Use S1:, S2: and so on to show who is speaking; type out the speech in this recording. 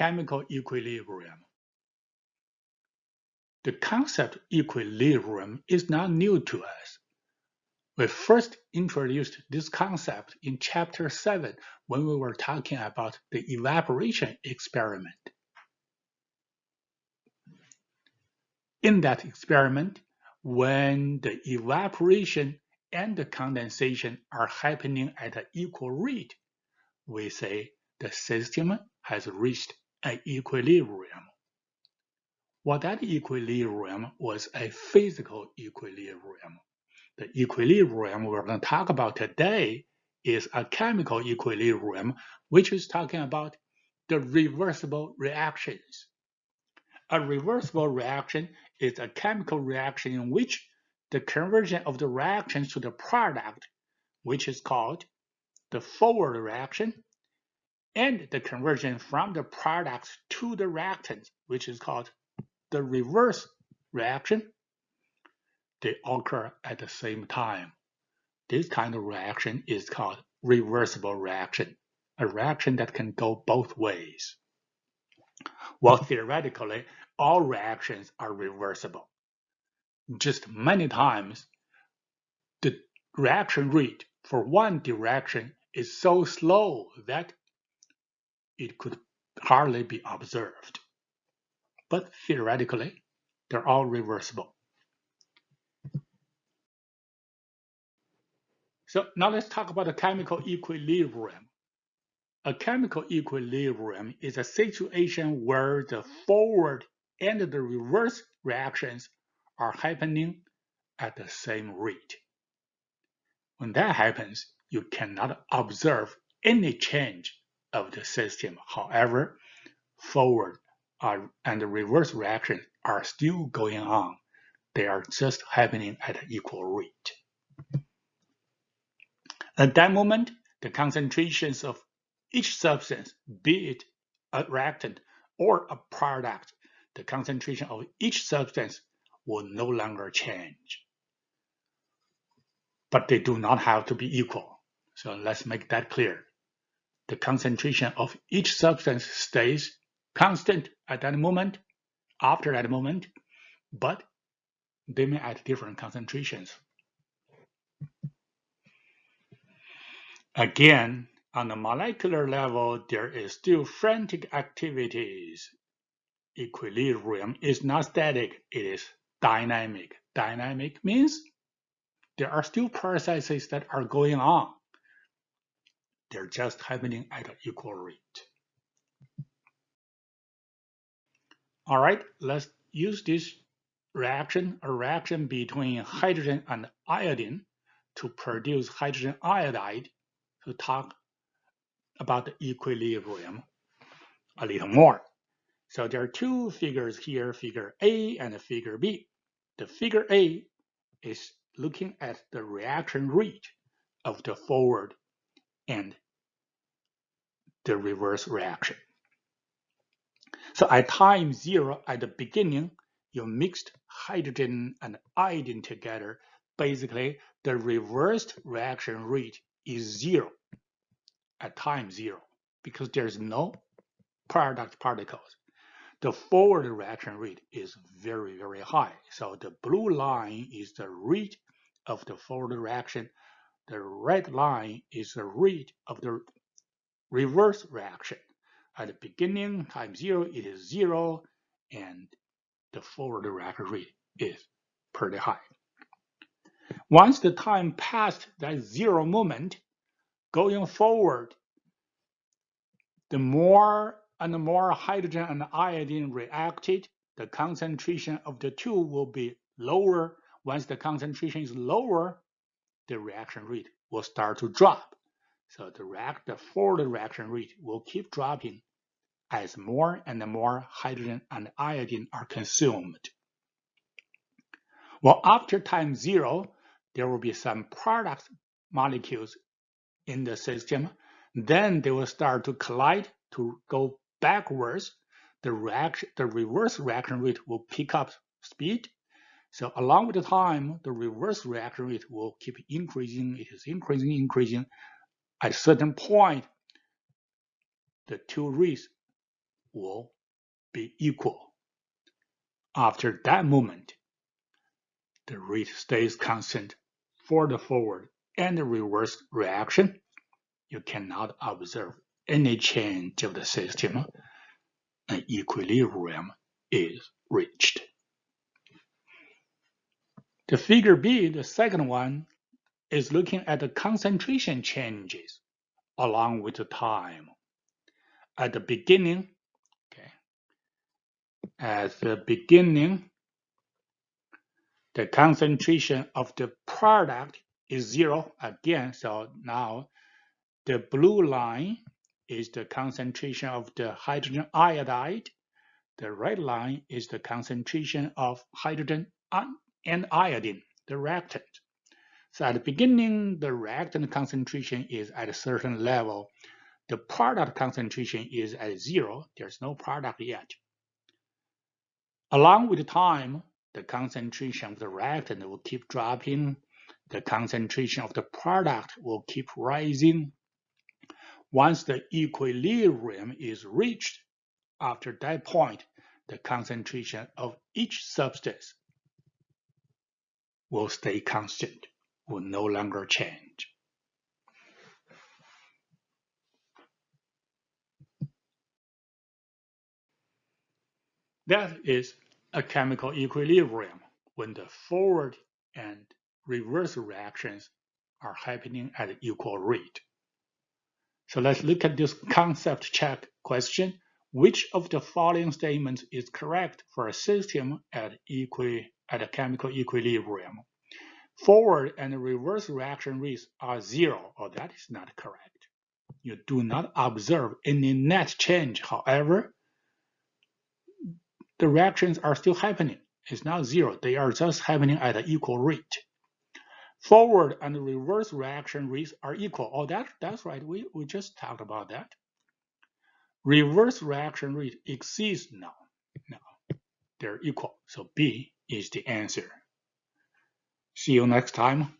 S1: chemical equilibrium. The concept equilibrium is not new to us. We first introduced this concept in chapter 7 when we were talking about the evaporation experiment. In that experiment, when the evaporation and the condensation are happening at an equal rate, we say the system has reached an equilibrium. Well, that equilibrium was a physical equilibrium. The equilibrium we're going to talk about today is a chemical equilibrium, which is talking about the reversible reactions. A reversible reaction is a chemical reaction in which the conversion of the reactions to the product, which is called the forward reaction, and the conversion from the products to the reactants, which is called the reverse reaction, they occur at the same time. This kind of reaction is called reversible reaction, a reaction that can go both ways. Well, theoretically, all reactions are reversible. Just many times, the reaction rate for one direction is so slow that it could hardly be observed. But theoretically, they're all reversible. So now let's talk about the chemical equilibrium. A chemical equilibrium is a situation where the forward and the reverse reactions are happening at the same rate. When that happens, you cannot observe any change of the system. However, forward and the reverse reactions are still going on. They are just happening at an equal rate. At that moment, the concentrations of each substance, be it a reactant or a product, the concentration of each substance will no longer change. But they do not have to be equal. So let's make that clear. The concentration of each substance stays constant at that moment, after that moment, but they may at different concentrations. Again, on the molecular level, there is still frantic activities. Equilibrium is not static, it is dynamic. Dynamic means there are still processes that are going on. They're just happening at an equal rate. All right, let's use this reaction, a reaction between hydrogen and iodine, to produce hydrogen iodide, to talk about the equilibrium a little more. So there are two figures here, figure A and figure B. The figure A is looking at the reaction rate of the forward and the reverse reaction. So at time 0, at the beginning, you mixed hydrogen and iodine together. Basically, the reversed reaction rate is 0 at time 0 because there's no product particles. The forward reaction rate is very, very high. So the blue line is the rate of the forward reaction. The red line is the rate of the reverse reaction. At the beginning, time 0, it is 0, and the forward reaction rate is pretty high. Once the time passed that 0 moment, going forward, the more and more hydrogen and iodine reacted, the concentration of the two will be lower. Once the concentration is lower, the reaction rate will start to drop. So the forward reaction rate will keep dropping as more and more hydrogen and iodine are consumed. Well, after time 0, there will be some product molecules in the system. Then they will start to collide to go backwards. The reverse reaction rate will pick up speed. So along with the time, the reverse reaction rate will keep increasing. It is increasing. At a certain point, the two rates will be equal. After that moment, the rate stays constant for the forward and the reverse reaction. You cannot observe any change of the system. An equilibrium is reached. The figure B, the second one, is looking at the concentration changes along with the time. At the beginning, the concentration of the product is 0 again. So now the blue line is the concentration of the hydrogen iodide. The red line is the concentration of hydrogen and iodine, the reactant. So at the beginning, the reactant concentration is at a certain level. The product concentration is at 0. There's no product yet. Along with time, the concentration of the reactant will keep dropping. The concentration of the product will keep rising. Once the equilibrium is reached, after that point, the concentration of each substance will stay constant, will no longer change. That is a chemical equilibrium when the forward and reverse reactions are happening at an equal rate. So let's look at this concept check question. Which of the following statements is correct for a system at a chemical equilibrium? Forward and reverse reaction rates are 0. Oh, that is not correct. You do not observe any net change. However, the reactions are still happening. It's not 0. They are just happening at an equal rate. Forward and reverse reaction rates are equal. Oh, that's right. We just talked about that. Reverse reaction rate exceeds no. They're equal. So B is the answer. See you next time.